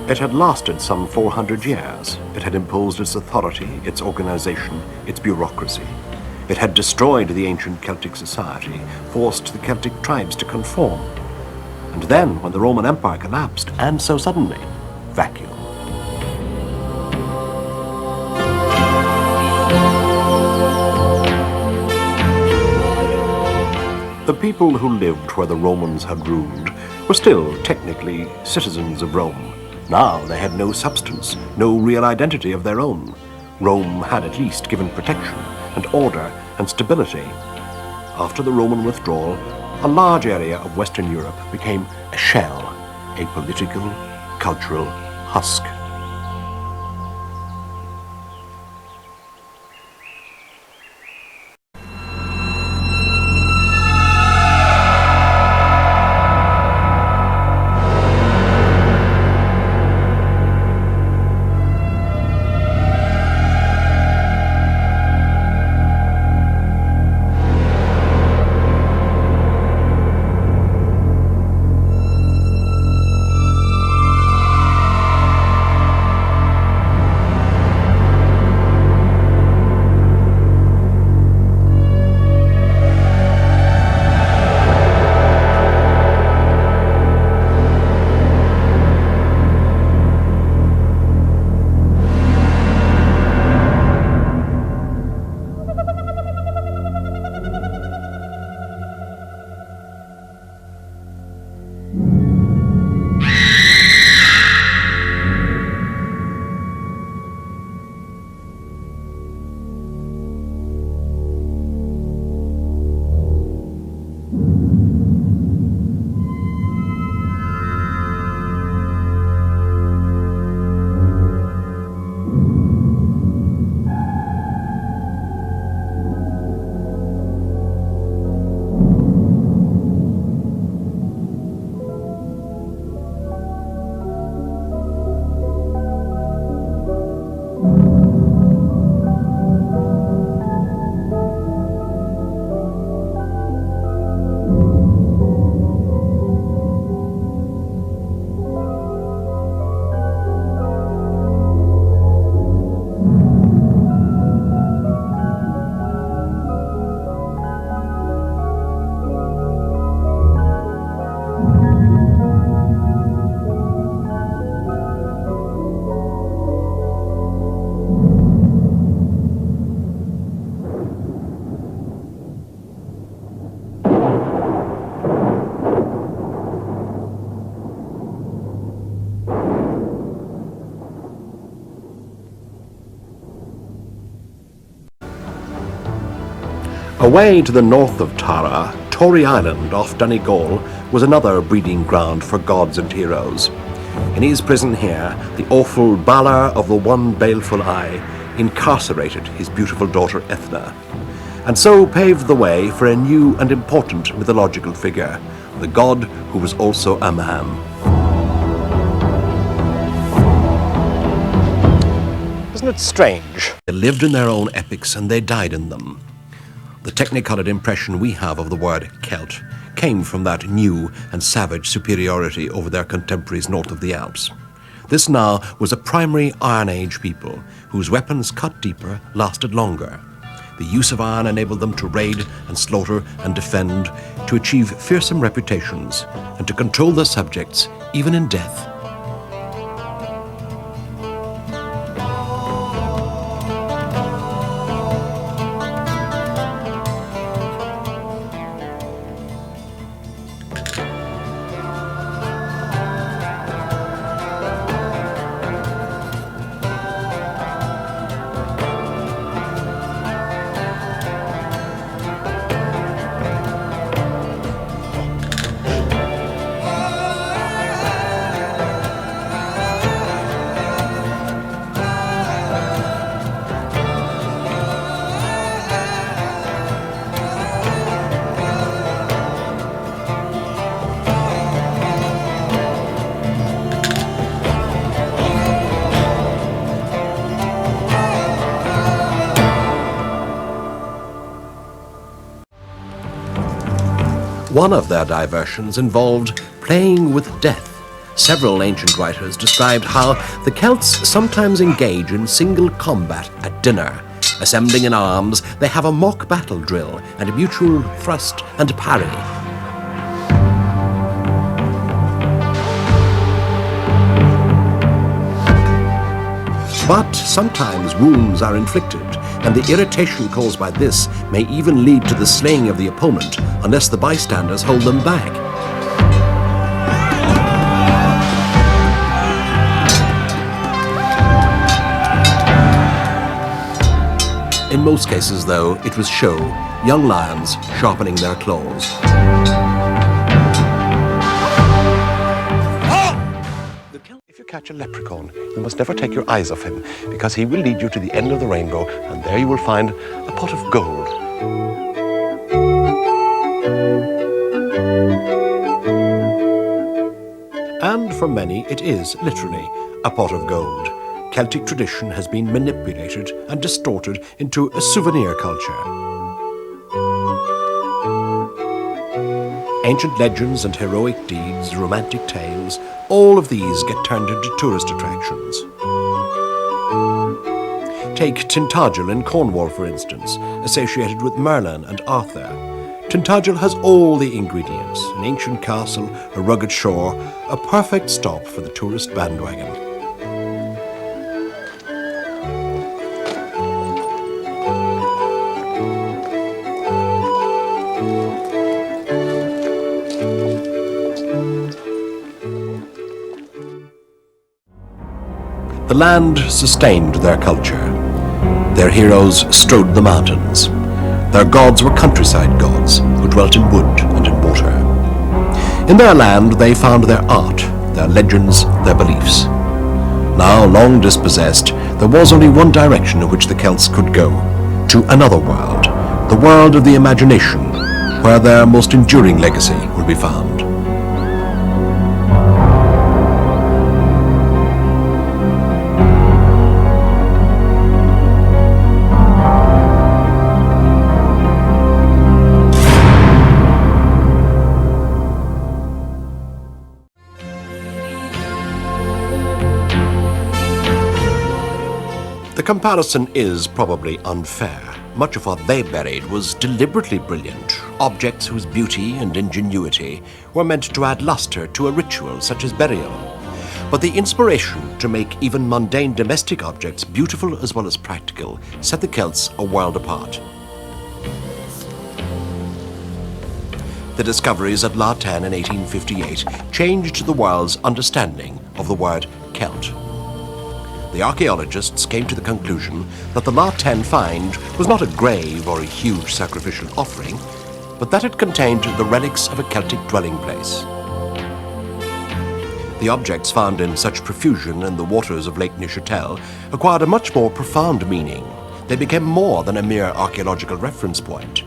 It had lasted some 400 years. It had imposed its authority, its organization, its bureaucracy. It had destroyed the ancient Celtic society, forced the Celtic tribes to conform. And then, when the Roman Empire collapsed, and so suddenly, vacuum. The people who lived where the Romans had ruled were still technically citizens of Rome. Now they had no substance, no real identity of their own. Rome had at least given protection and order and stability. After the Roman withdrawal, a large area of Western Europe became a shell, a political, cultural husk. Away to the north of Tara, Tory Island off Donegal was another breeding ground for gods and heroes. In his prison here, the awful Balor of the One Baleful Eye incarcerated his beautiful daughter Ethna, and so paved the way for a new and important mythological figure, the god who was also a man. Isn't it strange? They lived in their own epics and they died in them. The technicolored impression we have of the word Celt came from that new and savage superiority over their contemporaries north of the Alps. This now was a primary Iron Age people whose weapons cut deeper, lasted longer. The use of iron enabled them to raid and slaughter and defend, to achieve fearsome reputations, and to control their subjects, even in death. One of their diversions involved playing with death, Several ancient writers described how the Celts sometimes engage in single combat at dinner. Assembling in arms, they have a mock battle drill and a mutual thrust and parry. But sometimes wounds are inflicted, and the irritation caused by this may even lead to the slaying of the opponent unless the bystanders hold them back. In most cases, though, it was show, young lions sharpening their claws. If you catch a leprechaun, you must never take your eyes off him, because he will lead you to the end of the rainbow, and there you will find a pot of gold. And for many, it is literally a pot of gold. Celtic tradition has been manipulated and distorted into a souvenir culture. Ancient legends and heroic deeds, romantic tales, all of these get turned into tourist attractions. Take Tintagel in Cornwall, for instance, associated with Merlin and Arthur. Tintagel has all the ingredients: an ancient castle, a rugged shore, a perfect stop for the tourist bandwagon. The land sustained their culture. Their heroes strode the mountains. Their gods were countryside gods who dwelt in wood and in water. In their land they found their art, their legends, their beliefs. Now long dispossessed, there was only one direction in which the Celts could go: to another world, the world of the imagination, where their most enduring legacy will be found. The comparison is probably unfair. Much of what they buried was deliberately brilliant, objects whose beauty and ingenuity were meant to add luster to a ritual such as burial. But the inspiration to make even mundane domestic objects beautiful as well as practical set the Celts a world apart. The discoveries at La Tène in 1858 changed the world's understanding of the word Celt. The archaeologists came to the conclusion that the La Tène find was not a grave or a huge sacrificial offering, but that it contained the relics of a Celtic dwelling place. The objects found in such profusion in the waters of Lake Neuchâtel acquired a much more profound meaning. They became more than a mere archaeological reference point.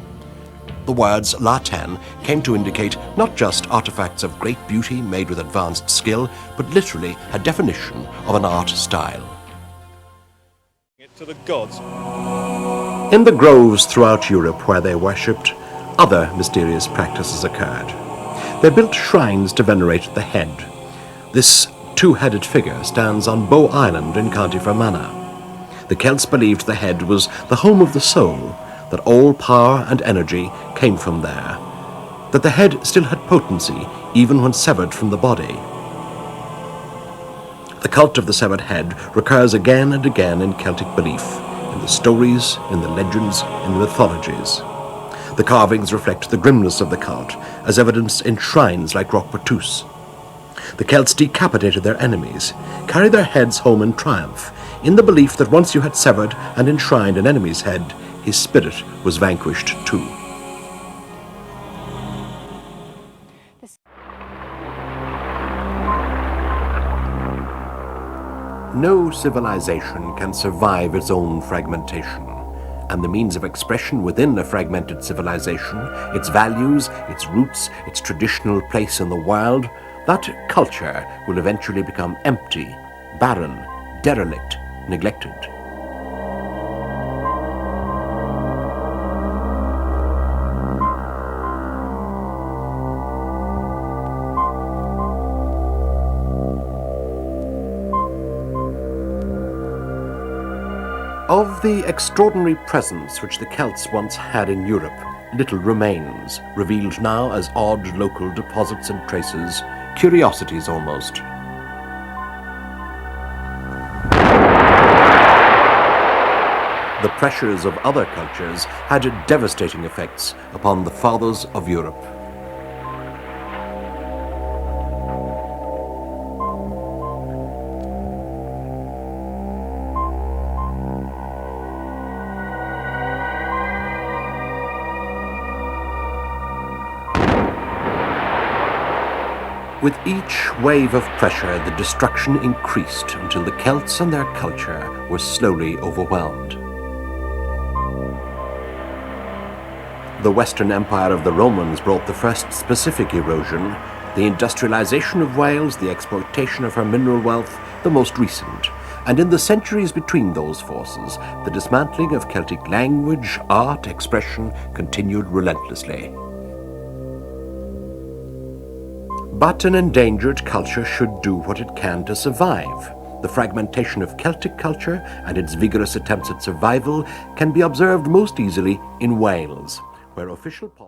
The words La Tène came to indicate not just artifacts of great beauty made with advanced skill, but literally a definition of an art style. To the gods. In the groves throughout Europe where they worshipped, other mysterious practices occurred. They built shrines to venerate the head. This two-headed figure stands on Bow Island in County Fermanagh. The Celts believed the head was the home of the soul, that all power and energy came from there, that the head still had potency even when severed from the body. The cult of the severed head recurs again and again in Celtic belief, in the stories, in the legends, in the mythologies. The carvings reflect the grimness of the cult, as evidenced in shrines like Roch Pertus. The Celts decapitated their enemies, carried their heads home in triumph, in the belief that once you had severed and enshrined an enemy's head, his spirit was vanquished too. No civilization can survive its own fragmentation, and the means of expression within a fragmented civilization, its values, its roots, its traditional place in the world, that culture will eventually become empty, barren, derelict, neglected. Of the extraordinary presence which the Celts once had in Europe, little remains, revealed now as odd local deposits and traces, curiosities almost. The pressures of other cultures had devastating effects upon the fathers of Europe. With each wave of pressure, the destruction increased until the Celts and their culture were slowly overwhelmed. The Western Empire of the Romans brought the first specific erosion, the industrialization of Wales, the exploitation of her mineral wealth, the most recent, and in the centuries between those forces, the dismantling of Celtic language, art, expression continued relentlessly. But an endangered culture should do what it can to survive. The fragmentation of Celtic culture and its vigorous attempts at survival can be observed most easily in Wales, where official policy